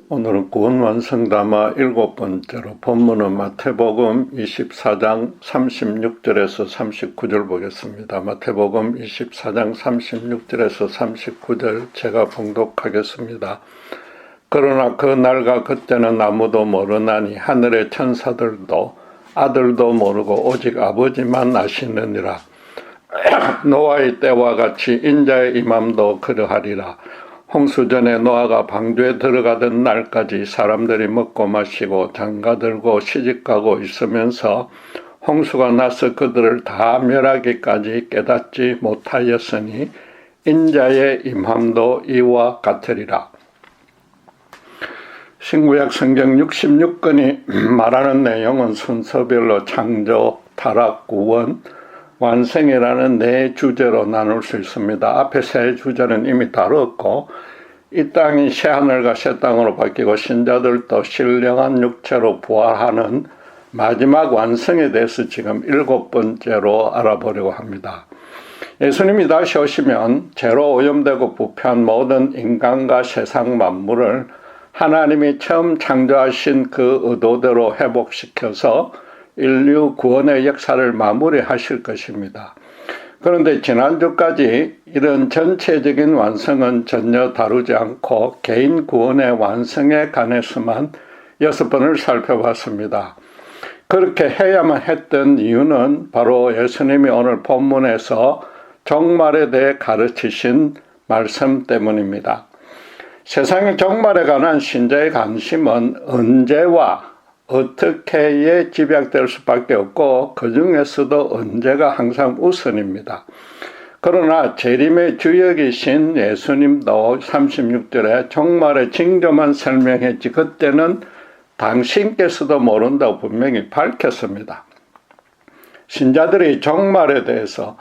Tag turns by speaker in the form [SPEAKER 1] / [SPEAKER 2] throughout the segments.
[SPEAKER 1] 오늘은 구원 완성 담아 7번째로 본문은 마태복음 24장 36절에서 39절 보겠습니다. 마태복음 24장 36절에서 39절 제가 봉독하겠습니다. 그러나 그 날과 그때는 아무도 모르나니 하늘의 천사들도 아들도 모르고 오직 아버지만 아시느니라. 노아의 때와 같이 인자의 임함도 그러하리라. 홍수전에 노아가 방주에 들어가던 날까지 사람들이 먹고 마시고 장가들고 시집가고 있으면서 홍수가 나서 그들을 다 멸하기까지 깨닫지 못하였으니 인자의 임함도 이와 같으리라. 신구약 성경 66권이 말하는 내용은 순서별로 창조, 타락, 구원, 완성이라는 네 주제로 나눌 수 있습니다. 앞에 세 주제는 이미 다뤘고 이 땅이 새하늘과 새 땅으로 바뀌고 신자들도 신령한 육체로 부활하는 마지막 완성에 대해서 지금 7번째로 알아보려고 합니다. 예수님이 다시 오시면 죄로 오염되고 부패한 모든 인간과 세상 만물을 하나님이 처음 창조하신 그 의도대로 회복시켜서 인류 구원의 역사를 마무리하실 것입니다. 그런데 지난주까지 이런 전체적인 완성은 전혀 다루지 않고 개인 구원의 완성에 관해서만 6번을 살펴봤습니다. 그렇게 해야만 했던 이유는 바로 예수님이 오늘 본문에서 종말에 대해 가르치신 말씀 때문입니다. 세상의 종말에 관한 신자의 관심은 언제와 어떻게에 집약될 수밖에 없고 그 중에서도 언제가 항상 우선입니다. 그러나 재림의 주역이신 예수님도 36절에 종말의 징조만 설명했지 그때는 당신께서도 모른다고 분명히 밝혔습니다. 신자들이 종말에 대해서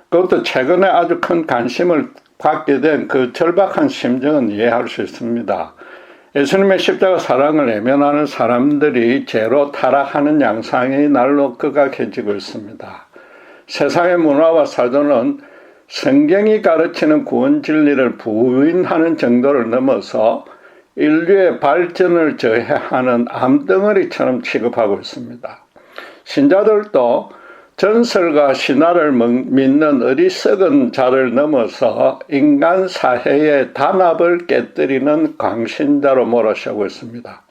[SPEAKER 1] 그것도 최근에 아주 큰 관심을 갖게 된 그 절박한 심정은 이해할 수 있습니다. 예수님의 십자가 사랑을 외면하는 사람들이 죄로 타락하는 양상이 날로 극악해지고 있습니다. 세상의 문화와 사조는 성경이 가르치는 구원 진리를 부인하는 정도를 넘어서 인류의 발전을 저해하는 암덩어리처럼 취급하고 있습니다. 신자들도 전설과 신화를 믿는 어리석은 자를 넘어서 인간 사회의 단합을 깨뜨리는 광신자로 몰아서고 있습니다.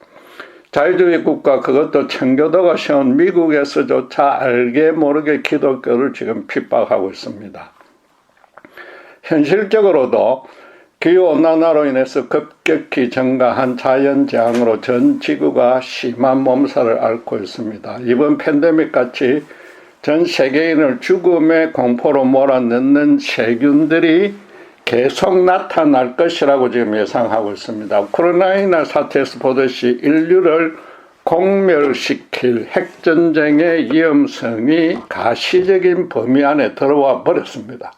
[SPEAKER 1] 자유주의 국가 그것도 청교도가 세운 미국에서조차 알게 모르게 기독교를 지금 핍박하고 있습니다. 현실적으로도 기후온난화로 인해서 급격히 증가한 자연재앙으로 전 지구가 심한 몸살을 앓고 있습니다. 이번 팬데믹같이 전 세계인을 죽음의 공포로 몰아넣는 세균들이 계속 나타날 것이라고 지금 예상하고 있습니다. 우크라이나 사태에서 보듯이 인류를 공멸시킬 핵전쟁의 위험성이 가시적인 범위 안에 들어와 버렸습니다.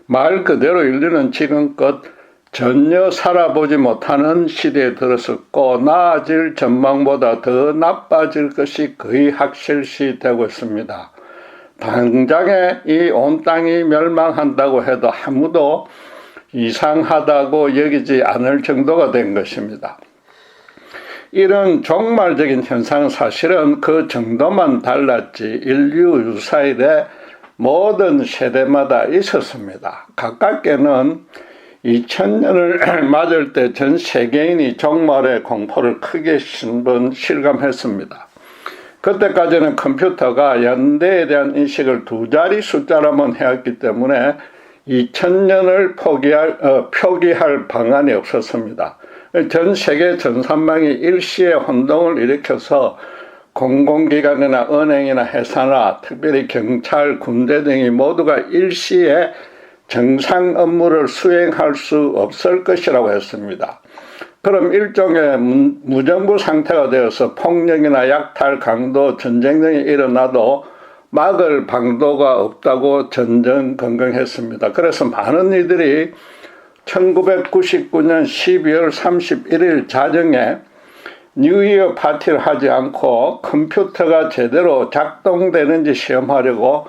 [SPEAKER 1] 말 그대로 인류는 지금껏 전혀 살아보지 못하는 시대에 들어섰고 나아질 전망보다 더 나빠질 것이 거의 확실시 되고 있습니다. 당장에 이 온 땅이 멸망한다고 해도 아무도 이상하다고 여기지 않을 정도가 된 것입니다. 이런 종말적인 현상은 사실은 그 정도만 달랐지 인류 유사일에 모든 세대마다 있었습니다. 가깝게는 2000년을 맞을 때 전 세계인이 종말의 공포를 크게 실감했습니다. 그때까지는 컴퓨터가 연대에 대한 인식을 두 자리 숫자로만 해왔기 때문에 2000년을 표기할 방안이 없었습니다. 전 세계 전산망이 일시에 혼동을 일으켜서 공공기관이나 은행이나 회사나 특별히 경찰, 군대 등이 모두가 일시에 정상 업무를 수행할 수 없을 것이라고 했습니다. 그럼 일종의 무정부 상태가 되어서 폭력이나 약탈, 강도, 전쟁 등이 일어나도 막을 방도가 없다고 전전긍긍했습니다. 그래서 많은 이들이 1999년 12월 31일 자정에 뉴이어 파티를 하지 않고 컴퓨터가 제대로 작동되는지 시험하려고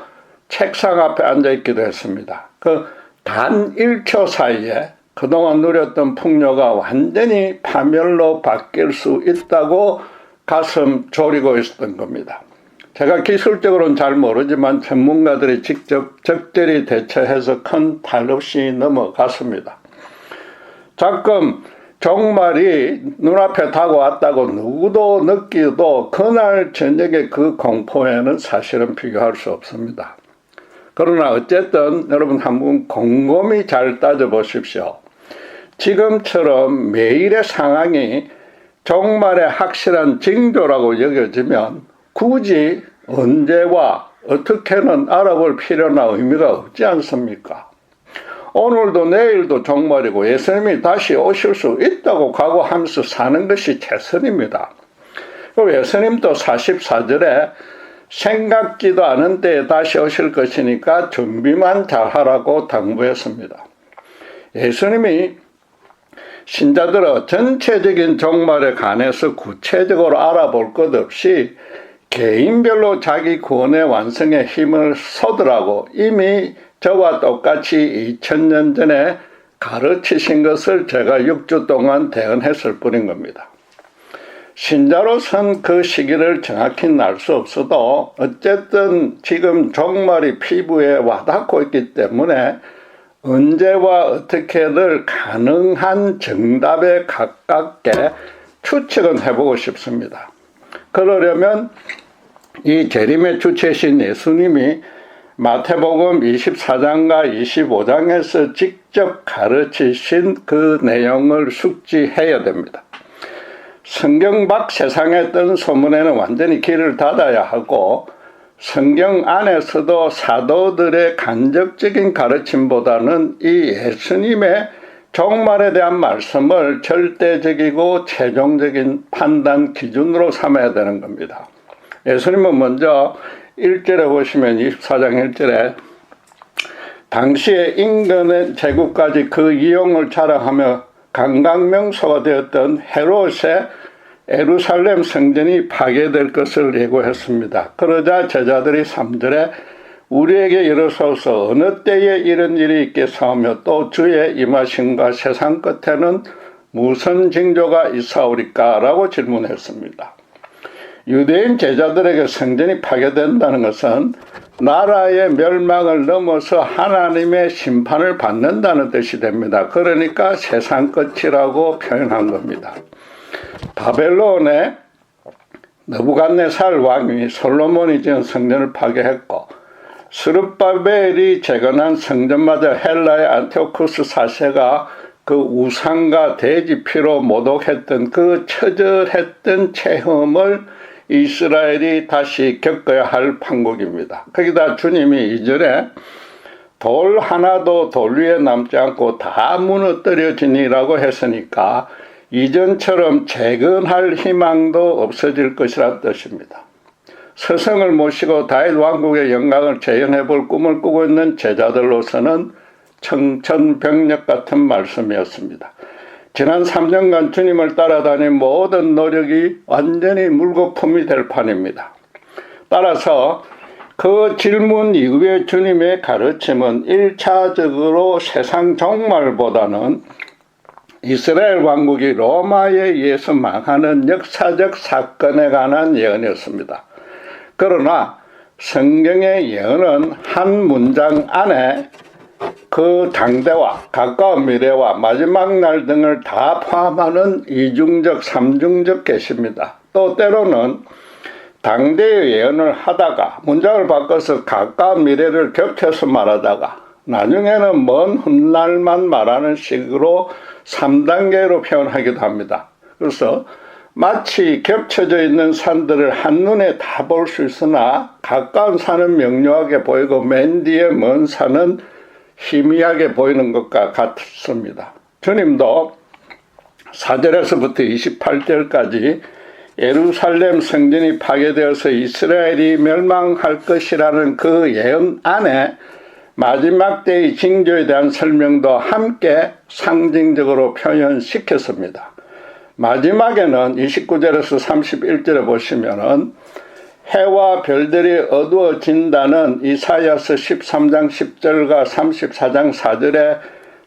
[SPEAKER 1] 책상 앞에 앉아있기도 했습니다. 그 단 1초 사이에 그동안 누렸던 풍요가 완전히 파멸로 바뀔 수 있다고 가슴 졸이고 있었던 겁니다. 제가 기술적으로는 잘 모르지만 전문가들이 직접 적절히 대처해서 큰 탈 없이 넘어갔습니다. 자금 종말이 눈앞에 다가왔다고 누구도 느끼도 그날 저녁에 그 공포에는 사실은 비교할 수 없습니다. 그러나 어쨌든 여러분 한번 곰곰이 잘 따져보십시오. 지금처럼 매일의 상황이 종말의 확실한 징조라고 여겨지면 굳이 언제와 어떻게는 알아볼 필요나 의미가 없지 않습니까? 오늘도 내일도 종말이고 예수님이 다시 오실 수 있다고 각오하면서 사는 것이 최선입니다. 예수님도 44절에 생각지도 않은 때에 다시 오실 것이니까 준비만 잘하라고 당부했습니다. 예수님이 신자들의 전체적인 종말에 관해서 구체적으로 알아볼 것 없이 개인별로 자기 구원의 완성에 힘을 쏟으라고 이미 저와 똑같이 2000년 전에 가르치신 것을 제가 6주 동안 대언했을 뿐인 겁니다. 신자로선 그 시기를 정확히 알 수 없어도 어쨌든 지금 종말이 피부에 와닿고 있기 때문에 언제와 어떻게들 가능한 정답에 가깝게 추측은 해보고 싶습니다. 그러려면 이 재림의 주체신 예수님이 마태복음 24장과 25장에서 직접 가르치신 그 내용을 숙지해야 됩니다. 성경 밖 세상에 뜬 소문에는 완전히 귀를 닫아야 하고 성경 안에서도 사도들의 간접적인 가르침보다는 이 예수님의 종말에 대한 말씀을 절대적이고 최종적인 판단 기준으로 삼아야 되는 겁니다. 예수님은 먼저 1절에 보시면 24장 1절에 당시에 인근의 제국까지 그 이용을 자랑하며 관광명소가 되었던 헤롯의 예루살렘 성전이 파괴될 것을 예고했습니다. 그러자 제자들이 3절에 우리에게 이르소서 어느 때에 이런 일이 있겠사 하며 또 주의 임하심과 세상 끝에는 무슨 징조가 있사오리까? 라고 질문했습니다. 유대인 제자들에게 성전이 파괴된다는 것은 나라의 멸망을 넘어서 하나님의 심판을 받는다는 뜻이 됩니다. 그러니까 세상 끝이라고 표현한 겁니다. 바벨론의 느부갓네살 왕이 솔로몬이 지은 성전을 파괴했고 스룹바벨이 재건한 성전마저 헬라의 안티오쿠스 4세가 그 우상과 돼지피로 모독했던 그 처절했던 체험을 이스라엘이 다시 겪어야 할 판국입니다. 거기다 주님이 2절에 돌 하나도 돌 위에 남지 않고 다 무너뜨려지니라고 했으니까 이전처럼 재건할 희망도 없어질 것이란 뜻입니다. 스승을 모시고 다윗 왕국의 영광을 재현해 볼 꿈을 꾸고 있는 제자들로서는 청천벽력 같은 말씀이었습니다. 지난 3년간 주님을 따라다닌 모든 노력이 완전히 물거품이 될 판입니다. 따라서 그 질문 이후에 주님의 가르침은 1차적으로 세상 종말보다는 이스라엘 왕국이 로마에 의해서 망하는 역사적 사건에 관한 예언이었습니다. 그러나 성경의 예언은 한 문장 안에 그 당대와 가까운 미래와 마지막 날 등을 다 포함하는 이중적, 삼중적 계시입니다. 또 때로는 당대의 예언을 하다가 문장을 바꿔서 가까운 미래를 겹쳐서 말하다가 나중에는 먼 훗날만 말하는 식으로 3단계로 표현하기도 합니다. 그래서 마치 겹쳐져 있는 산들을 한눈에 다 볼 수 있으나 가까운 산은 명료하게 보이고 맨 뒤에 먼 산은 희미하게 보이는 것과 같습니다. 주님도 4절에서부터 28절까지 예루살렘 성전이 파괴되어서 이스라엘이 멸망할 것이라는 그 예언 안에 마지막 때의 징조에 대한 설명도 함께 상징적으로 표현시켰습니다. 마지막에는 29절에서 31절에 보시면은 해와 별들이 어두워진다는 이사야서 13장 10절과 34장 4절에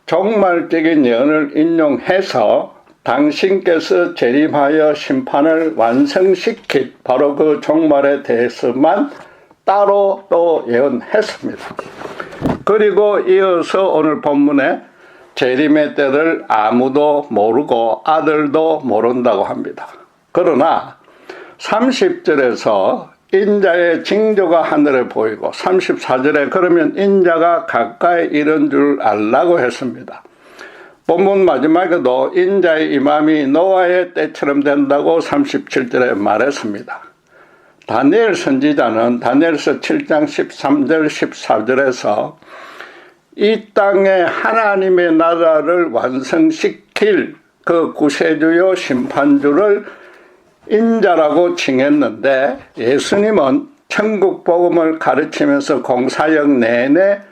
[SPEAKER 1] 종말적인 예언을 인용해서 당신께서 재림하여 심판을 완성시킨 바로 그 종말에 대해서만 따로 또 예언했습니다. 그리고 이어서 오늘 본문에 재림의 때를 아무도 모르고 아들도 모른다고 합니다. 그러나 30절에서 인자의 징조가 하늘에 보이고 34절에 그러면 인자가 가까이 이른 줄 알라고 했습니다. 본문 마지막에도 인자의 임함이 노아의 때처럼 된다고 37절에 말했습니다. 다니엘 선지자는 다니엘서 7장 13절 14절에서 이 땅에 하나님의 나라를 완성시킬 그 구세주요 심판주를 인자라고 칭했는데 예수님은 천국 복음을 가르치면서 공사역 내내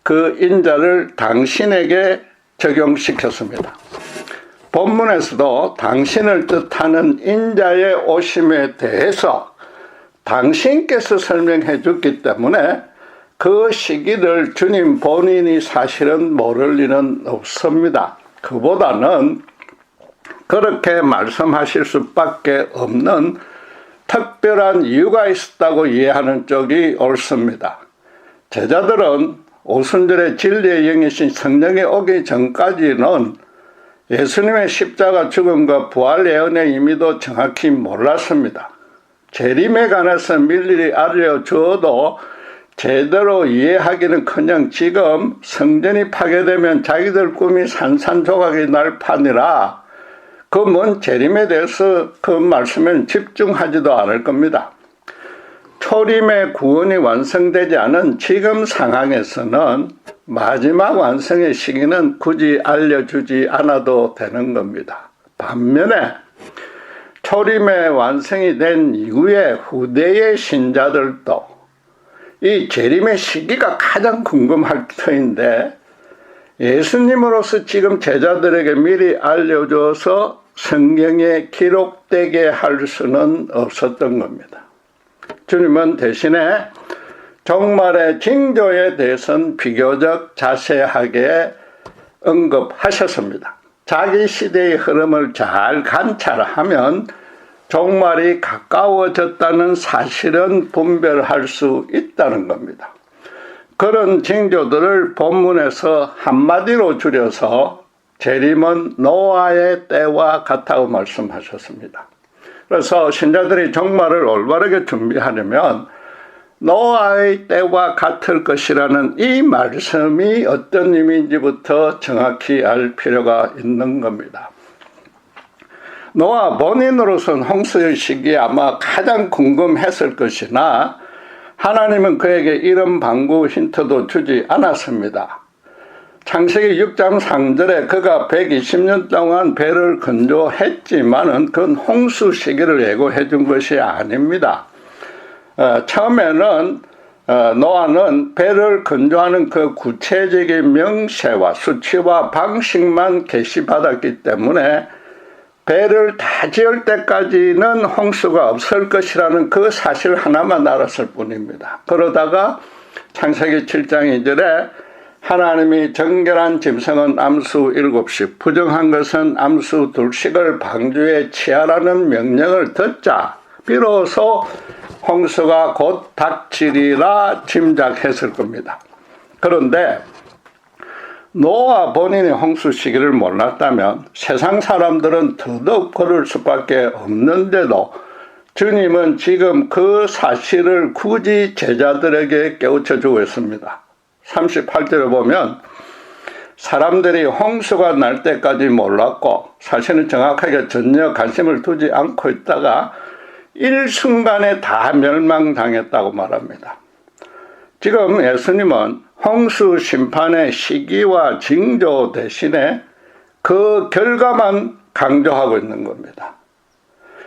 [SPEAKER 1] 그 인자를 당신에게 적용시켰습니다. 본문에서도 당신을 뜻하는 인자의 오심에 대해서 당신께서 설명해 줬기 때문에 그 시기를 주님 본인이 사실은 모를 리는 없습니다. 그보다는 그렇게 말씀하실 수밖에 없는 특별한 이유가 있었다고 이해하는 쪽이 옳습니다. 제자들은 오순절에 진리의 영이신 성령이 오기 전까지는 예수님의 십자가 죽음과 부활 예언의 의미도 정확히 몰랐습니다. 재림에 관해서 밀일이 알려주어도 제대로 이해하기는커녕 지금 성전이 파괴되면 자기들 꿈이 산산조각이 날 판이라 그 먼 재림에 대해서 그 말씀에 집중하지도 않을 겁니다. 초림의 구원이 완성되지 않은 지금 상황에서는 마지막 완성의 시기는 굳이 알려주지 않아도 되는 겁니다. 반면에 초림의 완성이 된 이후에 후대의 신자들도 이 재림의 시기가 가장 궁금할 터인데 예수님으로서 지금 제자들에게 미리 알려줘서 성경에 기록되게 할 수는 없었던 겁니다. 주님은 대신에 종말의 징조에 대해서는 비교적 자세하게 언급하셨습니다. 자기 시대의 흐름을 잘 관찰하면 종말이 가까워졌다는 사실은 분별할 수 있다는 겁니다. 그런 징조들을 본문에서 한마디로 줄여서 재림은 노아의 때와 같다고 말씀하셨습니다. 그래서 신자들이 종말을 올바르게 준비하려면 노아의 때와 같을 것이라는 이 말씀이 어떤 의미인지부터 정확히 알 필요가 있는 겁니다. 노아 본인으로서는 홍수의 시기에 아마 가장 궁금했을 것이나 하나님은 그에게 이런 방구 힌트도 주지 않았습니다. 창세기 6장 3절에 그가 120년 동안 배를 건조했지만은 그건 홍수 시기를 예고해 준 것이 아닙니다. 처음에는 노아는 배를 건조하는 그 구체적인 명세와 수치와 방식만 계시받았기 때문에 배를 다 지을 때까지는 홍수가 없을 것이라는 그 사실 하나만 알았을 뿐입니다. 그러다가 창세기 7장 2절에 하나님이 정결한 짐승은 암수 7씩, 부정한 것은 암수 2씩을 방주에 취하라는 명령을 듣자 비로소 홍수가 곧 닥치리라 짐작했을 겁니다. 그런데 노아 본인이 홍수 시기를 몰랐다면 세상 사람들은 더더욱 그럴 수밖에 없는데도 주님은 지금 그 사실을 굳이 제자들에게 깨우쳐 주고 있습니다. 38절에 보면 사람들이 홍수가 날 때까지 몰랐고 사실은 정확하게 전혀 관심을 두지 않고 있다가 일순간에 다 멸망당했다고 말합니다. 지금 예수님은 홍수 심판의 시기와 징조 대신에 그 결과만 강조하고 있는 겁니다.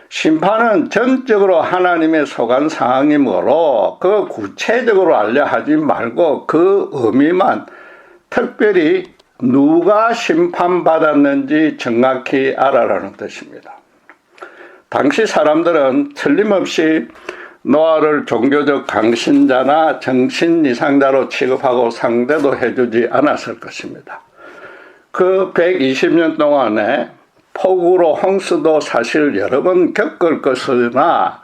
[SPEAKER 1] 심판은 전적으로 하나님의 소관 상황이므로 그 구체적으로 알려 하지 말고 그 의미만 특별히 누가 심판받았는지 정확히 알아라는 뜻입니다. 당시 사람들은 틀림없이 노아를 종교적 강신자나 정신 이상자로 취급하고 상대도 해주지 않았을 것입니다. 그 120년 동안에 폭우로 홍수도 사실 여러 번 겪을 것이나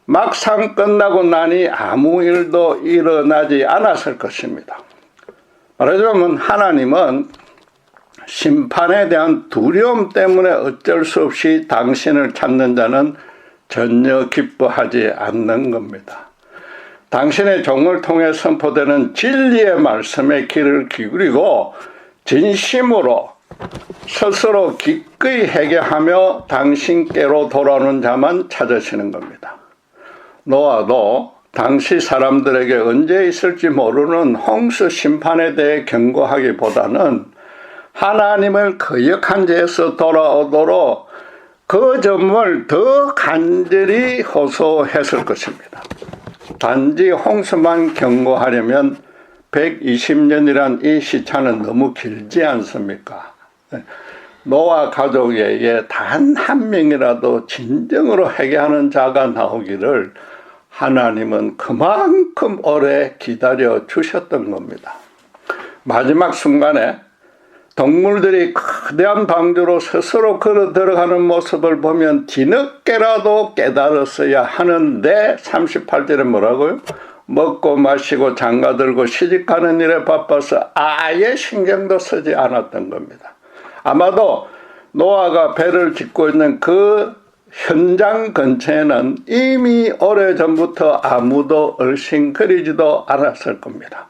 [SPEAKER 1] 막상 끝나고 나니 아무 일도 일어나지 않았을 것입니다. 말하자면 하나님은 심판에 대한 두려움 때문에 어쩔 수 없이 당신을 찾는 자는 전혀 기뻐하지 않는 겁니다. 당신의 종을 통해 선포되는 진리의 말씀에 귀를 기울이고 진심으로 스스로 기꺼이 회개하며 당신께로 돌아오는 자만 찾으시는 겁니다. 노아도 당시 사람들에게 언제 있을지 모르는 홍수 심판에 대해 경고하기보다는 하나님을 거역한 죄에서 돌아오도록 그 점을 더 간절히 호소했을 것입니다. 단지 홍수만 경고하려면 120년이란 이 시차는 너무 길지 않습니까? 노아 가족에게 단 한 명이라도 진정으로 회개하는 자가 나오기를 하나님은 그만큼 오래 기다려 주셨던 겁니다. 마지막 순간에 동물들이 거대한 방주로 스스로 걸어 들어가는 모습을 보면 뒤늦게라도 깨달았어야 하는데 38절에 뭐라고요? 먹고 마시고 장가들고 시집가는 일에 바빠서 아예 신경도 쓰지 않았던 겁니다. 아마도 노아가 배를 짓고 있는 그 현장 근처에는 이미 오래전부터 아무도 얼씬거리지도 않았을 겁니다.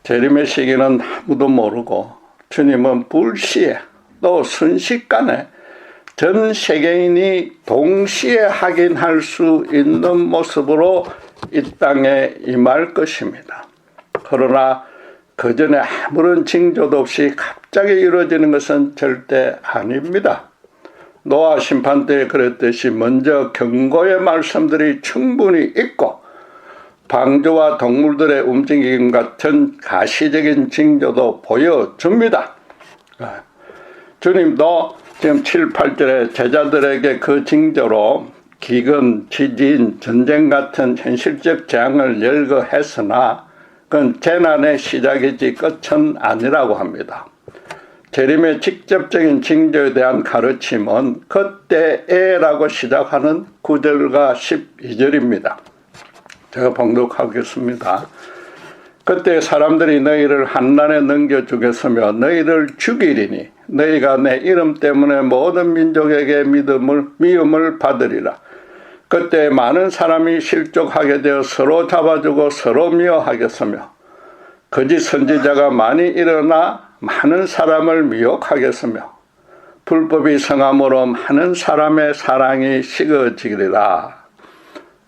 [SPEAKER 1] 재림의 시기는 아무도 모르고 주님은 불시에 또 순식간에 전 세계인이 동시에 확인할 수 있는 모습으로 이 땅에 임할 것입니다. 그러나 그 전에 아무런 징조도 없이 갑자기 이루어지는 것은 절대 아닙니다. 노아 심판 때 그랬듯이 먼저 경고의 말씀들이 충분히 있고 방주와 동물들의 움직임 같은 가시적인 징조도 보여줍니다. 주님도 지금 7, 8절에 제자들에게 그 징조로 기근, 지진, 전쟁 같은 현실적 재앙을 열거했으나 그건 재난의 시작이지 끝은 아니라고 합니다. 재림의 직접적인 징조에 대한 가르침은 그때에라고 시작하는 9절과 12절입니다. 제가 봉독하겠습니다. 그때 사람들이 너희를 환난에 넘겨주겠으며 너희를 죽이리니 너희가 내 이름 때문에 모든 민족에게 미움을 받으리라. 그때 많은 사람이 실족하게 되어 서로 잡아주고 서로 미워하겠으며 거짓 선지자가 많이 일어나 많은 사람을 미혹하겠으며 불법이 성함으로 많은 사람의 사랑이 식어지리라.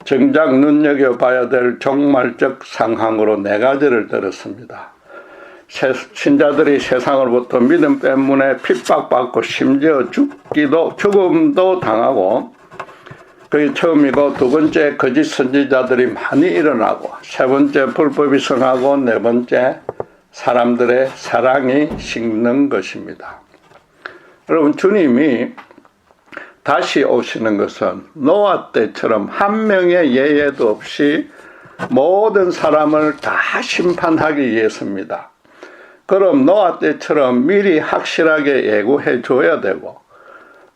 [SPEAKER 1] 정작 눈여겨봐야 될 종말적 상황으로 4가지를 들었습니다. 신자들이 세상으로부터 믿음 때문에 핍박받고 심지어 죽음도 당하고 그게 처음이고, 2번째 거짓 선지자들이 많이 일어나고, 3번째 불법이 성하고, 4번째 사람들의 사랑이 식는 것입니다. 여러분, 주님이 다시 오시는 것은 노아 때처럼 한 명의 예외도 없이 모든 사람을 다 심판하기 위해서입니다. 그럼 노아 때처럼 미리 확실하게 예고해 줘야 되고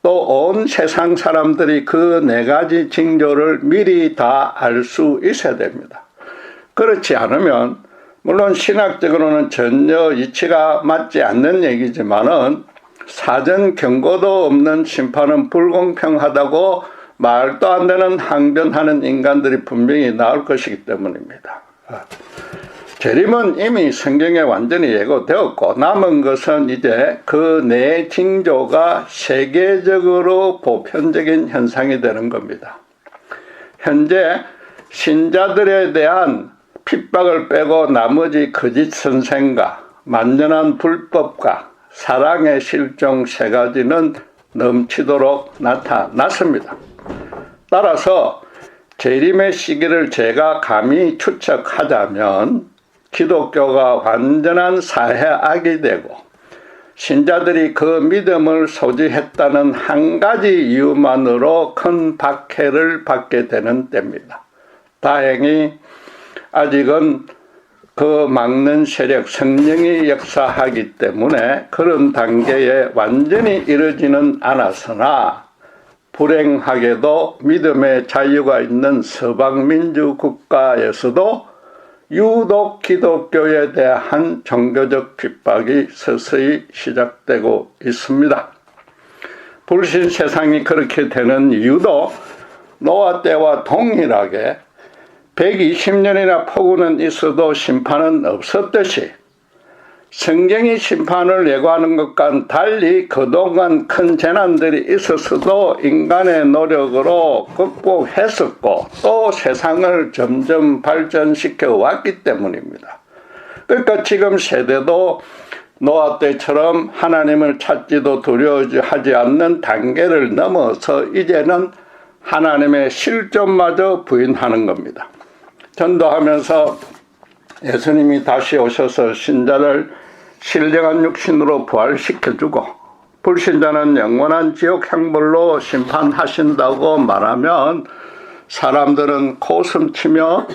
[SPEAKER 1] 또 온 세상 사람들이 그 4가지 징조를 미리 다 알 수 있어야 됩니다. 그렇지 않으면 물론 신학적으로는 전혀 이치가 맞지 않는 얘기지만은 사전 경고도 없는 심판은 불공평하다고 말도 안 되는 항변하는 인간들이 분명히 나올 것이기 때문입니다. 재림은 이미 성경에 완전히 예고되었고 남은 것은 이제 그 4 징조가 세계적으로 보편적인 현상이 되는 겁니다. 현재 신자들에 대한 핍박을 빼고 나머지 거짓 선생과 만연한 불법과 사랑의 실종 3가지는 넘치도록 나타났습니다. 따라서 재림의 시기를 제가 감히 추측하자면 기독교가 완전한 사해악이 되고 신자들이 그 믿음을 소지했다는 한 가지 이유만으로 큰 박해를 받게 되는 때입니다. 다행히 아직은 그 막는 세력 성령이 역사하기 때문에 그런 단계에 완전히 이르지는 않았으나 불행하게도 믿음의 자유가 있는 서방민주 국가에서도 유독 기독교에 대한 종교적 핍박이 서서히 시작되고 있습니다. 불신 세상이 그렇게 되는 이유도 노아 때와 동일하게 120년이나 폭우는 있어도 심판은 없었듯이 성경이 심판을 예고하는 것과는 달리 그동안 큰 재난들이 있었어도 인간의 노력으로 극복했었고 또 세상을 점점 발전시켜 왔기 때문입니다. 그러니까 지금 세대도 노아 때처럼 하나님을 찾지도 두려워하지 않는 단계를 넘어서 이제는 하나님의 실존마저 부인하는 겁니다. 전도하면서 예수님이 다시 오셔서 신자를 신령한 육신으로 부활시켜주고 불신자는 영원한 지옥 형벌로 심판하신다고 말하면 사람들은 코웃음치며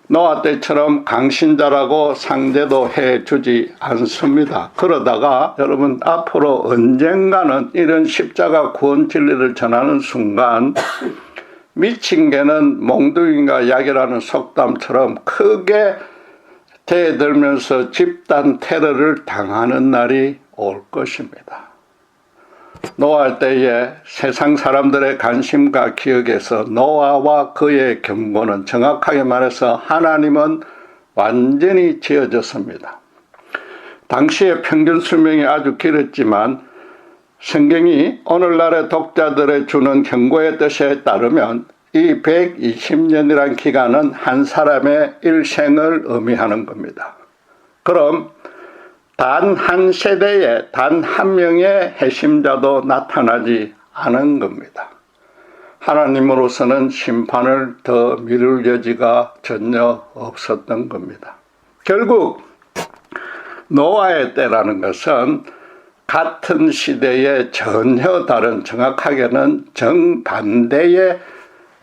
[SPEAKER 1] 노아 때처럼 강신자라고 상대도 해주지 않습니다. 그러다가 여러분 앞으로 언젠가는 이런 십자가 구원 진리를 전하는 순간 미친 개는 몽둥이가 약이라는 속담처럼 크게 대들면서 집단 테러를 당하는 날이 올 것입니다. 노아 때에 세상 사람들의 관심과 기억에서 노아와 그의 경고는 정확하게 말해서 하나님은 완전히 지어졌습니다. 당시의 평균 수명이 아주 길었지만 성경이 오늘날의 독자들의 주는 경고의 뜻에 따르면 이 120년이란 기간은 한 사람의 일생을 의미하는 겁니다. 그럼 단 한 세대에 단 한 명의 해심자도 나타나지 않은 겁니다. 하나님으로서는 심판을 더 미룰 여지가 전혀 없었던 겁니다. 결국 노아의 때라는 것은 같은 시대에 전혀 다른, 정확하게는 정반대의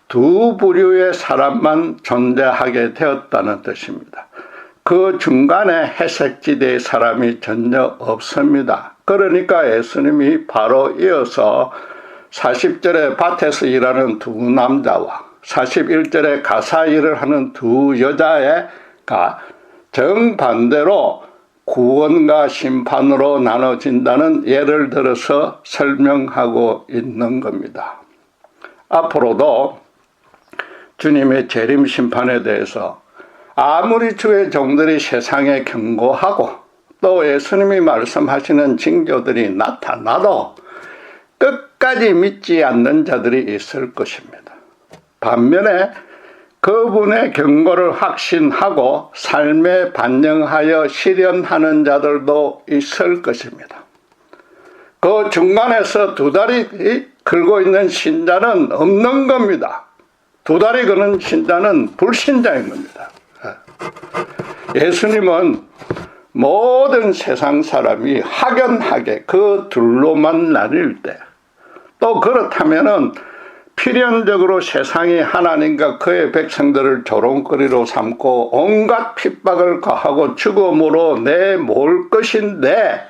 [SPEAKER 1] 두 부류의 사람만 존재하게 되었다는 뜻입니다. 그 중간에 회색지대의 사람이 전혀 없습니다. 그러니까 예수님이 바로 이어서 40절에 밭에서 일하는 두 남자와 41절에 가사 일을 하는 두 여자가 정반대로 구원과 심판으로 나눠진다는 예를 들어서 설명하고 있는 겁니다. 앞으로도 주님의 재림 심판에 대해서 아무리 주의 종들이 세상에 경고하고 또 예수님이 말씀하시는 징조들이 나타나도 끝까지 믿지 않는 자들이 있을 것입니다. 반면에 그분의 경고를 확신하고 삶에 반영하여 실현하는 자들도 있을 것입니다. 그 중간에서 두 다리 긁고 있는 신자는 없는 겁니다. 두 다리 그는 신자는 불신자인 겁니다. 예수님은 모든 세상 사람이 확연하게 그 둘로만 나뉠 때, 또 그렇다면은 필연적으로 세상이 하나님과 그의 백성들을 조롱거리로 삼고 온갖 핍박을 가하고 죽음으로 내몰 것인데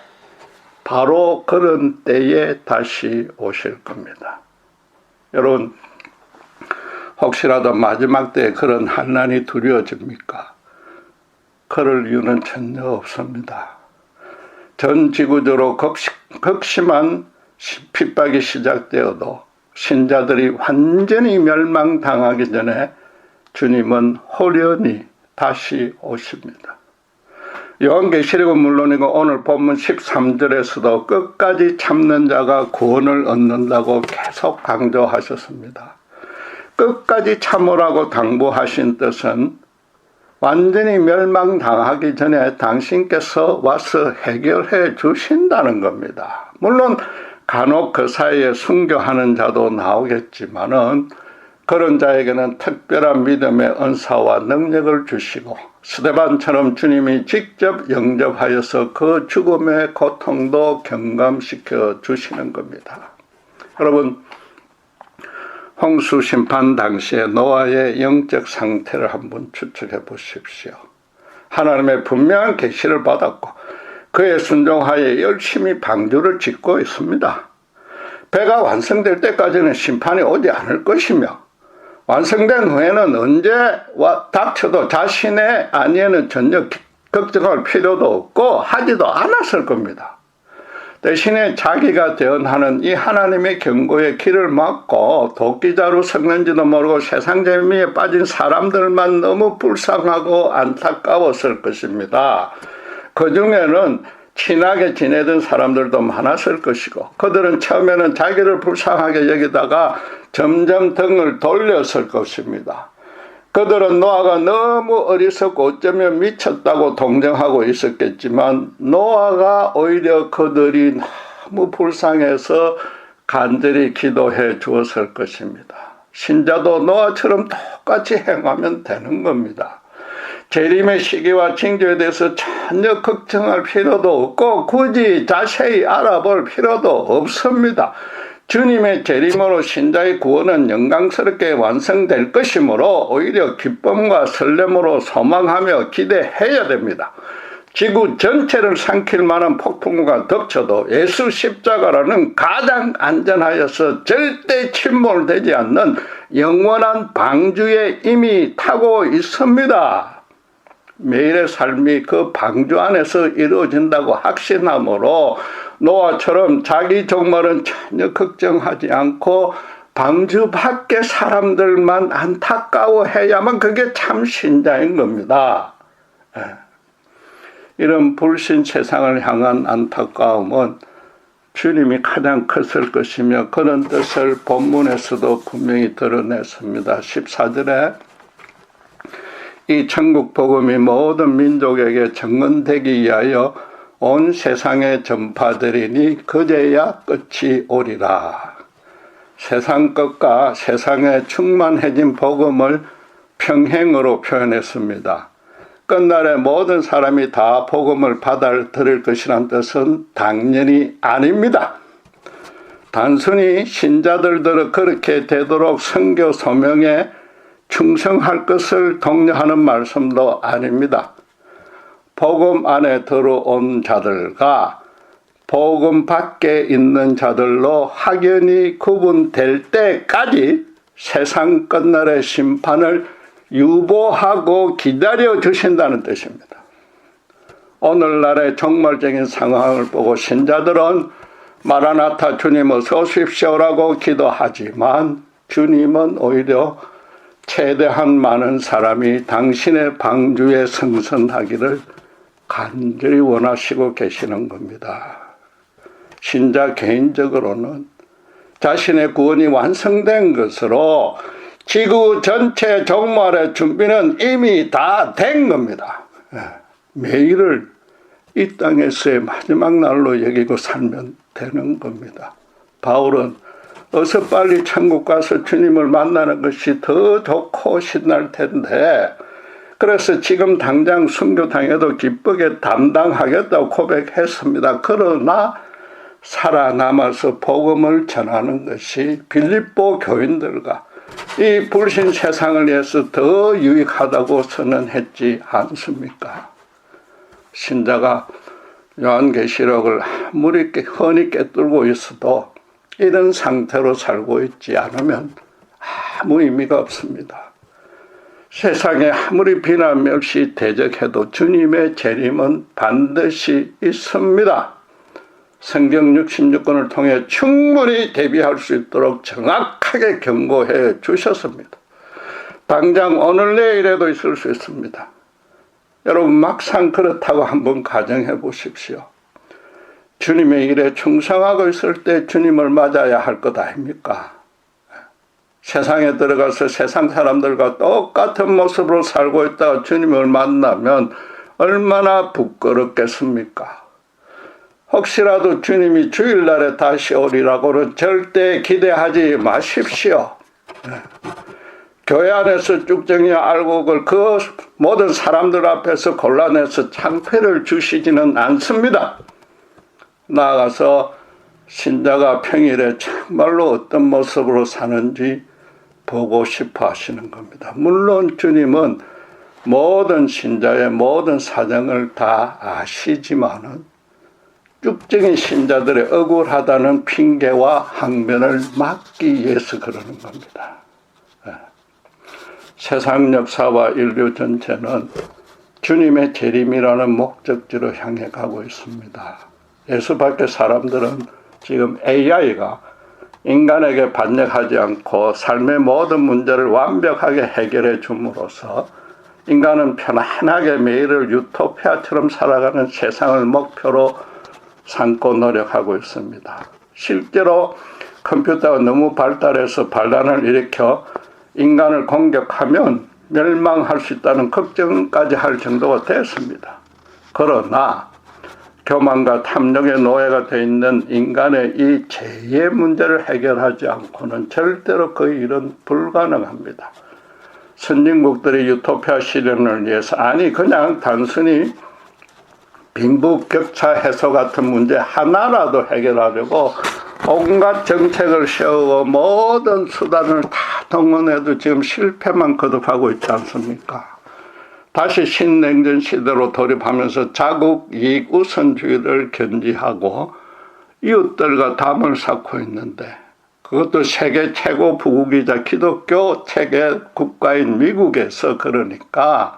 [SPEAKER 1] 바로 그런 때에 다시 오실 겁니다. 여러분, 혹시라도 마지막 때에 그런 환난이 두려워집니까? 그럴 이유는 전혀 없습니다. 전 지구적으로 극심한 핍박이 시작되어도 신자들이 완전히 멸망당하기 전에 주님은 호련히 다시 오십니다. 요한계시록은 물론이고 오늘 본문 13절에서도 끝까지 참는 자가 구원을 얻는다고 계속 강조하셨습니다. 끝까지 참으라고 당부하신 뜻은 완전히 멸망당하기 전에 당신께서 와서 해결해 주신다는 겁니다. 물론 간혹 그 사이에 순교하는 자도 나오겠지만은 그런 자에게는 특별한 믿음의 은사와 능력을 주시고 스데반처럼 주님이 직접 영접하여서 그 죽음의 고통도 경감시켜 주시는 겁니다. 여러분, 홍수 심판 당시에 노아의 영적 상태를 한번 추측해 보십시오. 하나님의 분명한 계시를 받았고 그에 순종하여 열심히 방주를 짓고 있습니다. 배가 완성될 때까지는 심판이 오지 않을 것이며 완성된 후에는 언제 닥쳐도 자신의 안위에는 전혀 걱정할 필요도 없고 하지도 않았을 겁니다. 대신에 자기가 대언하는 이 하나님의 경고에 귀를 막고 도끼자루 섞는지도 모르고 세상 재미에 빠진 사람들만 너무 불쌍하고 안타까웠을 것입니다. 그 중에는 친하게 지내던 사람들도 많았을 것이고 그들은 처음에는 자기를 불쌍하게 여기다가 점점 등을 돌렸을 것입니다. 그들은 노아가 너무 어리석고 어쩌면 미쳤다고 동정하고 있었겠지만 노아가 오히려 그들이 너무 불쌍해서 간절히 기도해 주었을 것입니다. 신자도 노아처럼 똑같이 행하면 되는 겁니다. 재림의 시기와 징조에 대해서 전혀 걱정할 필요도 없고 굳이 자세히 알아볼 필요도 없습니다. 주님의 재림으로 신자의 구원은 영광스럽게 완성될 것이므로 오히려 기쁨과 설렘으로 소망하며 기대해야 됩니다. 지구 전체를 삼킬 만한 폭풍우가 덮쳐도 예수 십자가라는 가장 안전하여서 절대 침몰되지 않는 영원한 방주에 이미 타고 있습니다. 매일의 삶이 그 방주 안에서 이루어진다고 확신함으로 노아처럼 자기 종말은 전혀 걱정하지 않고 방주 밖의 사람들만 안타까워해야만 그게 참 신자인 겁니다. 이런 불신 세상을 향한 안타까움은 주님이 가장 컸을 것이며 그런 뜻을 본문에서도 분명히 드러냈습니다. 14절에 이 천국 복음이 모든 민족에게 증언되기 위하여 온 세상에 전파되리니 그제야 끝이 오리라. 세상 끝과 세상에 충만해진 복음을 평행으로 표현했습니다. 끝날에 모든 사람이 다 복음을 받아들일 것이란 뜻은 당연히 아닙니다. 단순히 신자들도 그렇게 되도록 선교 소명에 충성할 것을 독려하는 말씀도 아닙니다. 복음 안에 들어온 자들과 복음 밖에 있는 자들로 확연히 구분될 때까지 세상 끝날의 심판을 유보하고 기다려 주신다는 뜻입니다. 오늘날의 종말적인 상황을 보고 신자들은 마라나타 주님 어서 오십시오라고 기도하지만 주님은 오히려 최대한 많은 사람이 당신의 방주에 승선하기를 간절히 원하시고 계시는 겁니다. 신자 개인적으로는 자신의 구원이 완성된 것으로 지구 전체 종말의 준비는 이미 다 된 겁니다. 매일을 이 땅에서의 마지막 날로 여기고 살면 되는 겁니다. 바울은 어서 빨리 천국 가서 주님을 만나는 것이 더 좋고 신날 텐데 그래서 지금 당장 순교당해도 기쁘게 감당하겠다고 고백했습니다. 그러나 살아남아서 복음을 전하는 것이 빌립보 교인들과 이 불신 세상을 위해서 더 유익하다고 선언했지 않습니까? 신자가 요한계시록을 아무리 흔히 꿰뚫고 있어도 이런 상태로 살고 있지 않으면 아무 의미가 없습니다. 세상에 아무리 비난 멸시 대적해도 주님의 재림은 반드시 있습니다. 성경 66권을 통해 충분히 대비할 수 있도록 정확하게 경고해 주셨습니다. 당장 오늘 내일에도 있을 수 있습니다. 여러분 막상 그렇다고 한번 가정해 보십시오. 주님의 일에 충성하고 있을 때 주님을 맞아야 할 것 아닙니까? 세상에 들어가서 세상 사람들과 똑같은 모습으로 살고 있다가 주님을 만나면 얼마나 부끄럽겠습니까? 혹시라도 주님이 주일날에 다시 오리라고는 절대 기대하지 마십시오. 교회 안에서 쭉정이 알고 그 모든 사람들 앞에서 곤란해서 창피를 주시지는 않습니다. 나아가서 신자가 평일에 정말로 어떤 모습으로 사는지 보고 싶어 하시는 겁니다. 물론 주님은 모든 신자의 모든 사정을 다 아시지만은 쭉정이 신자들의 억울하다는 핑계와 항변을 막기 위해서 그러는 겁니다. 세상 역사와 인류 전체는 주님의 재림이라는 목적지로 향해 가고 있습니다. 예수 밖의 사람들은 지금 AI가 인간에게 반역하지 않고 삶의 모든 문제를 완벽하게 해결해 줌으로써 인간은 편안하게 매일을 유토피아처럼 살아가는 세상을 목표로 삼고 노력하고 있습니다. 실제로 컴퓨터가 너무 발달해서 반란을 일으켜 인간을 공격하면 멸망할 수 있다는 걱정까지 할 정도가 됐습니다. 그러나 교만과 탐욕의 노예가 되어 있는 인간의 이 죄의 문제를 해결하지 않고는 절대로 그 일은 불가능합니다. 선진국들이 유토피아 실현을 위해서 그냥 단순히 빈부격차 해소 같은 문제 하나라도 해결하려고 온갖 정책을 세우고 모든 수단을 다 동원해도 지금 실패만 거듭하고 있지 않습니까? 다시 신냉전 시대로 돌입하면서 자국 이익 우선주의를 견지하고 이웃들과 담을 쌓고 있는데, 그것도 세계 최고 부국이자 기독교 체계 국가인 미국에서 그러니까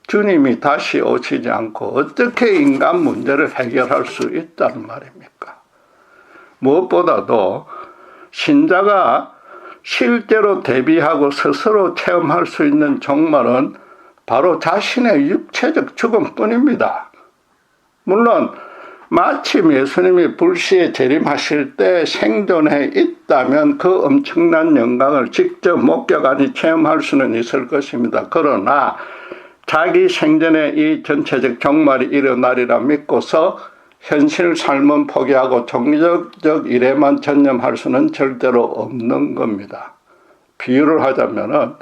[SPEAKER 1] 주님이 다시 오시지 않고 어떻게 인간 문제를 해결할 수 있다는 말입니까? 무엇보다도 신자가 실제로 대비하고 스스로 체험할 수 있는 종말은 바로 자신의 육체적 죽음뿐입니다. 물론 마침 예수님이 불시에 재림하실 때 생존해 있다면 그 엄청난 영광을 직접 목격 아니 체험할 수는 있을 것입니다. 그러나 자기 생전에 이 전체적 종말이 일어나리라 믿고서 현실 삶은 포기하고 종교적 일에만 전념할 수는 절대로 없는 겁니다. 비유를 하자면은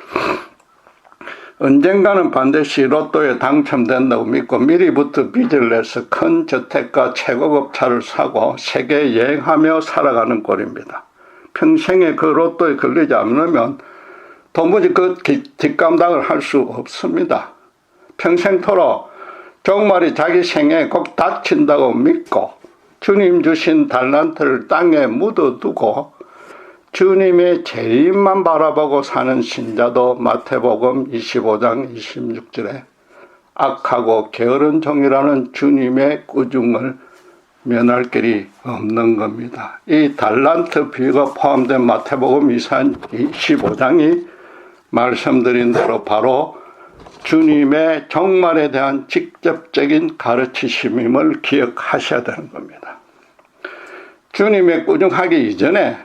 [SPEAKER 1] 언젠가는 반드시 로또에 당첨된다고 믿고 미리부터 빚을 내서 큰 저택과 최고급 차를 사고 세계 여행하며 살아가는 꼴입니다. 평생에 그 로또에 걸리지 않으면 도무지 그 뒷감당을 할 수 없습니다. 평생토록 종말이 자기 생에 꼭 닥친다고 믿고 주님 주신 달란트를 땅에 묻어두고 주님의 재림만 바라보고 사는 신자도 마태복음 25장 26절에 악하고 게으른 종이라는 주님의 꾸중을 면할 길이 없는 겁니다. 이 달란트 비유가 포함된 마태복음 25장이 말씀드린 대로 바로 주님의 종말에 대한 직접적인 가르치심임을 기억하셔야 되는 겁니다. 주님의 꾸중하기 이전에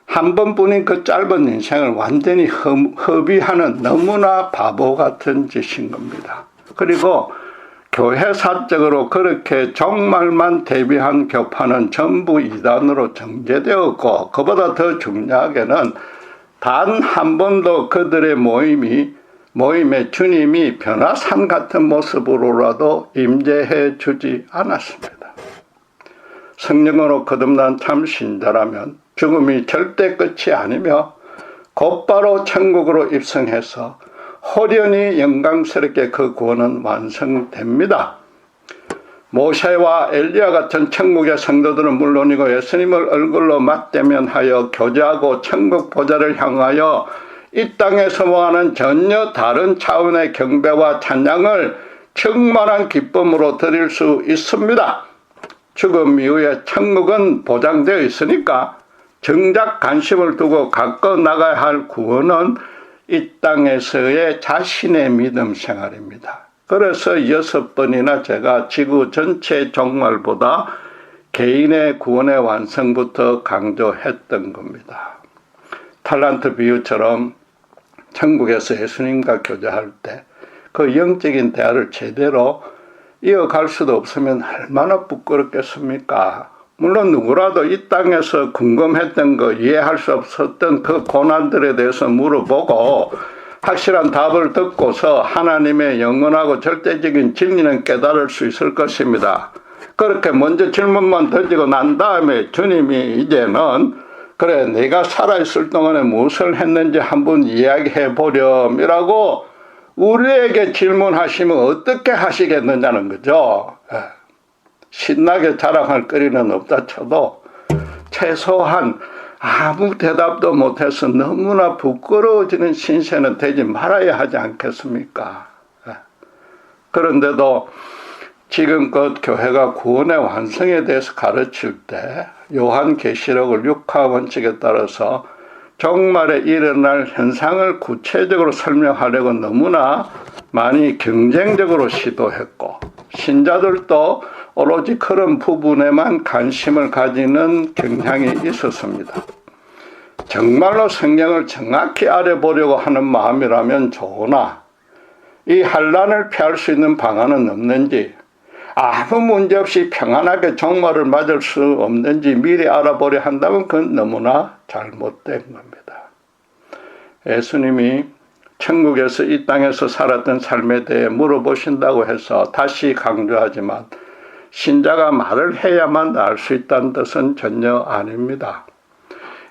[SPEAKER 1] 한 번뿐인 그 짧은 인생을 완전히 허비하는 너무나 바보 같은 짓인 겁니다. 그리고 교회사적으로 그렇게 종말만 대비한 교파는 전부 이단으로 정제되었고, 그보다 더 중요하게는 단 한 번도 그들의 모임에 주님이 변화산 같은 모습으로라도 임재해 주지 않았습니다. 성령으로 거듭난 참 신자라면 죽음이 절대 끝이 아니며 곧바로 천국으로 입성해서 호련히 영광스럽게 그 구원은 완성됩니다. 모세와 엘리야 같은 천국의 성도들은 물론이고 예수님을 얼굴로 맞대면하여 교제하고 천국 보좌를 향하여 이 땅에서 모아는 전혀 다른 차원의 경배와 찬양을 충만한 기쁨으로 드릴 수 있습니다. 죽음 이후에 천국은 보장되어 있으니까 정작 관심을 두고 갖고 나가야 할 구원은 이 땅에서의 자신의 믿음 생활입니다. 그래서 6번이나 제가 지구 전체 종말보다 개인의 구원의 완성부터 강조했던 겁니다. 탈란트 비유처럼 천국에서 예수님과 교제할 때 그 영적인 대화를 제대로 이어갈 수도 없으면 얼마나 부끄럽겠습니까? 물론 누구라도 이 땅에서 궁금했던 거, 이해할 수 없었던 그 고난들에 대해서 물어보고 확실한 답을 듣고서 하나님의 영원하고 절대적인 진리는 깨달을 수 있을 것입니다. 그렇게 먼저 질문만 던지고 난 다음에 주님이 이제는 그래 내가 살아있을 동안에 무엇을 했는지 한번 이야기해 보렴이라고 우리에게 질문하시면 어떻게 하시겠느냐는 거죠. 신나게 자랑할 거리는 없다 쳐도 최소한 아무 대답도 못해서 너무나 부끄러워지는 신세는 되지 말아야 하지 않겠습니까? 그런데도 지금껏 교회가 구원의 완성에 대해서 가르칠 때 요한계시록을 6화 원칙에 따라서 종말에 일어날 현상을 구체적으로 설명하려고 너무나 많이 경쟁적으로 시도했고, 신자들도 오로지 그런 부분에만 관심을 가지는 경향이 있었습니다. 정말로 성경을 정확히 알아보려고 하는 마음이라면 좋으나 이 환난을 피할 수 있는 방안은 없는지, 아무 문제 없이 평안하게 종말을 맞을 수 없는지 미리 알아보려 한다면 그건 너무나 잘못된 겁니다. 예수님이 천국에서 이 땅에서 살았던 삶에 대해 물어보신다고 해서 다시 강조하지만 신자가 말을 해야만 알 수 있다는 뜻은 전혀 아닙니다.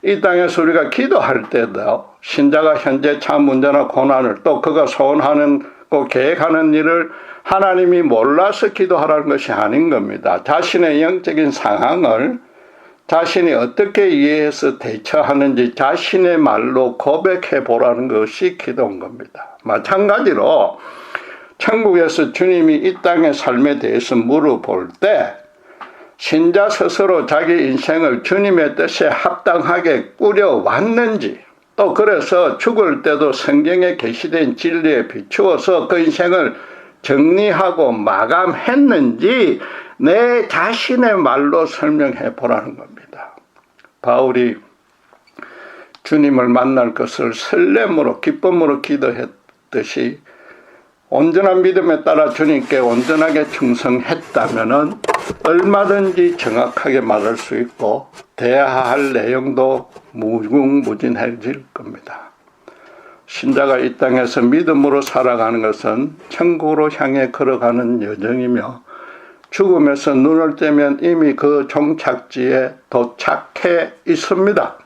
[SPEAKER 1] 이 땅에서 우리가 기도할 때도 신자가 현재 참 문제나 고난을, 또 그가 소원하는 계획하는 일을 하나님이 몰라서 기도하라는 것이 아닌 겁니다. 자신의 영적인 상황을 자신이 어떻게 이해해서 대처하는지 자신의 말로 고백해 보라는 것이 기도인 겁니다. 마찬가지로 천국에서 주님이 이 땅의 삶에 대해서 물어볼 때 신자 스스로 자기 인생을 주님의 뜻에 합당하게 꾸려왔는지, 또 그래서 죽을 때도 성경에 게시된 진리에 비추어서 그 인생을 정리하고 마감했는지 내 자신의 말로 설명해 보라는 겁니다. 바울이 주님을 만날 것을 설렘으로 기쁨으로 기도했듯이 온전한 믿음에 따라 주님께 온전하게 충성했다면은 얼마든지 정확하게 말할 수 있고 대화할 내용도 무궁무진해질 겁니다. 신자가 이 땅에서 믿음으로 살아가는 것은 천국으로 향해 걸어가는 여정이며 죽음에서 눈을 떼면 이미 그 종착지에 도착해 있습니다.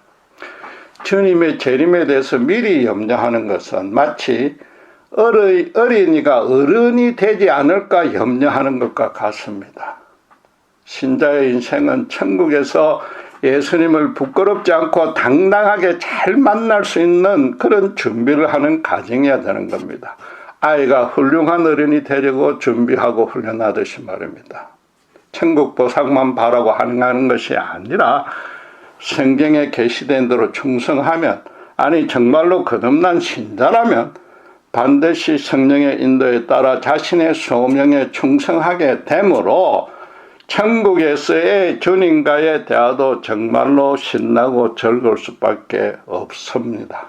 [SPEAKER 1] 주님의 재림에 대해서 미리 염려하는 것은 마치 어린이가 어른이 되지 않을까 염려하는 것과 같습니다. 신자의 인생은 천국에서 예수님을 부끄럽지 않고 당당하게 잘 만날 수 있는 그런 준비를 하는 과정이어야 되는 겁니다. 아이가 훌륭한 어른이 되려고 준비하고 훈련하듯이 말입니다. 천국 보상만 바라고 하는 것이 아니라 성경에 게시된 대로 충성하면, 아니 정말로 거듭난 신자라면 반드시 성령의 인도에 따라 자신의 소명에 충성하게 되므로 천국에서의 주님과의 대화도 정말로 신나고 즐거울 수밖에 없습니다.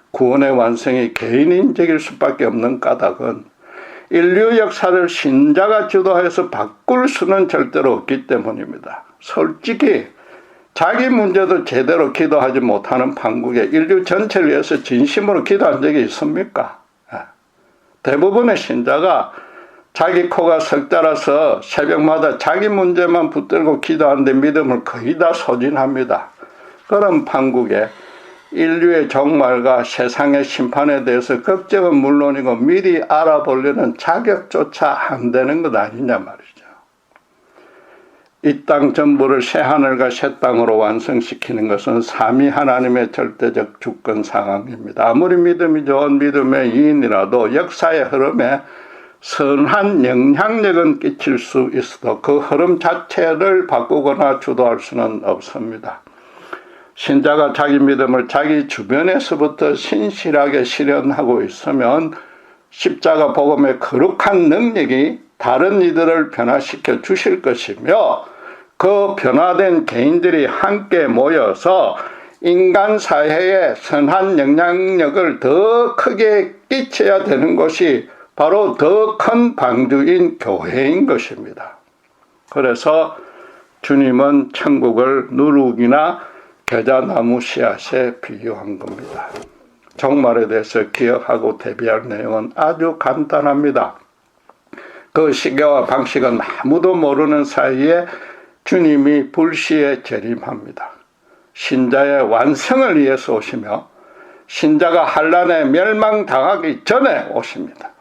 [SPEAKER 1] 구원의 완성이 개인적일 수밖에 없는 까닭은 인류 역사를 신자가 주도해서 바꿀 수는 절대로 없기 때문입니다. 솔직히 자기 문제도 제대로 기도하지 못하는 판국에 인류 전체를 위해서 진심으로 기도한 적이 있습니까? 대부분의 신자가 자기 코가 석자라서 새벽마다 자기 문제만 붙들고 기도하는데 믿음을 거의 다 소진합니다. 그런 판국에 인류의 종말과 세상의 심판에 대해서 걱정은 물론이고 미리 알아보려는 자격조차 안 되는 것 아니냐 말이죠. 이 땅 전부를 새하늘과 새 땅으로 완성시키는 것은 삼위 하나님의 절대적 주권 상황입니다. 아무리 믿음이 좋은 믿음의 이인이라도 역사의 흐름에 선한 영향력은 끼칠 수 있어도 그 흐름 자체를 바꾸거나 주도할 수는 없습니다. 신자가 자기 믿음을 자기 주변에서부터 신실하게 실현하고 있으면 십자가 복음의 거룩한 능력이 다른 이들을 변화시켜 주실 것이며, 그 변화된 개인들이 함께 모여서 인간 사회에 선한 영향력을 더 크게 끼쳐야 되는 것이 바로 더 큰 방주인 교회인 것입니다. 그래서 주님은 천국을 누룩이나 겨자나무 씨앗에 비유한 겁니다. 종말에 대해서 기억하고 대비할 내용은 아주 간단합니다. 그 시계와 방식은 아무도 모르는 사이에 주님이 불시에 재림합니다. 신자의 완성을 위해서 오시며 신자가 환난에 멸망당하기 전에 오십니다.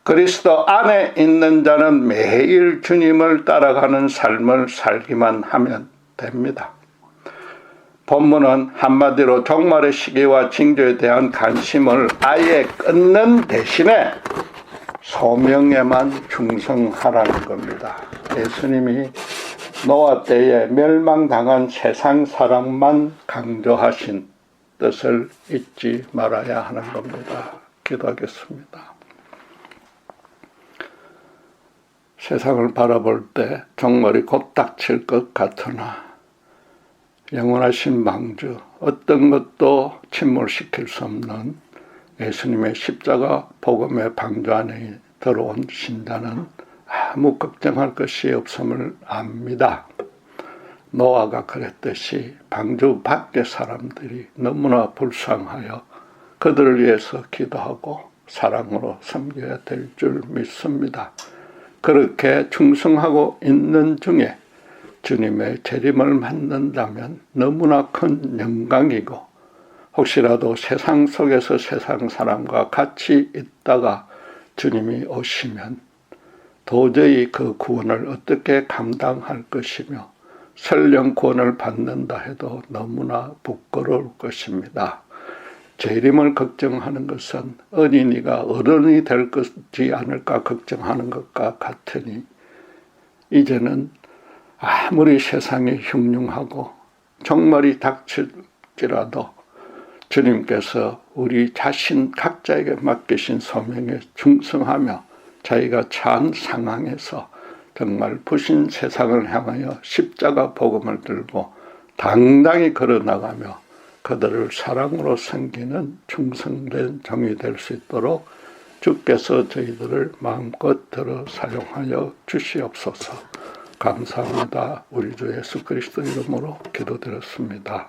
[SPEAKER 1] 그리스도 안에 있는 자는 매일 주님을 따라가는 삶을 살기만 하면 됩니다. 본문은 한마디로 종말의 시기와 징조에 대한 관심을 아예 끊는 대신에 소명에만 충성하라는 겁니다. 예수님이 노아 때에 멸망당한 세상 사랑만 강조하신 뜻을 잊지 말아야 하는 겁니다. 기도하겠습니다. 세상을 바라볼 때 종말이 곧 닥칠 것 같으나 영원하신 방주, 어떤 것도 침몰시킬 수 없는 예수님의 십자가 복음의 방주 안에 들어온 신자는 아무 걱정할 것이 없음을 압니다. 노아가 그랬듯이 방주 밖의 사람들이 너무나 불쌍하여 그들을 위해서 기도하고 사랑으로 섬겨야 될 줄 믿습니다. 그렇게 충성하고 있는 중에 주님의 재림을 맞는다면 너무나 큰 영광이고, 혹시라도 세상 속에서 세상 사람과 같이 있다가 주님이 오시면 도저히 그 구원을 어떻게 감당할 것이며 설령 구원을 받는다 해도 너무나 부끄러울 것입니다. 재림을 걱정하는 것은 어린이가 어른이 될 것이 않을까 걱정하는 것과 같으니 이제는 아무리 세상이 흉흉하고 종말이 닥칠지라도 주님께서 우리 자신 각자에게 맡기신 소명에 충성하며 자기가 처한 상황에서 정말 부신 세상을 향하여 십자가 복음을 들고 당당히 걸어나가며 그들을 사랑으로 섬기는 충성된 종이 될 수 있도록 주께서 저희들을 마음껏 들어 사용하여 주시옵소서. 감사합니다. 우리 주 예수 그리스도 이름으로 기도드렸습니다.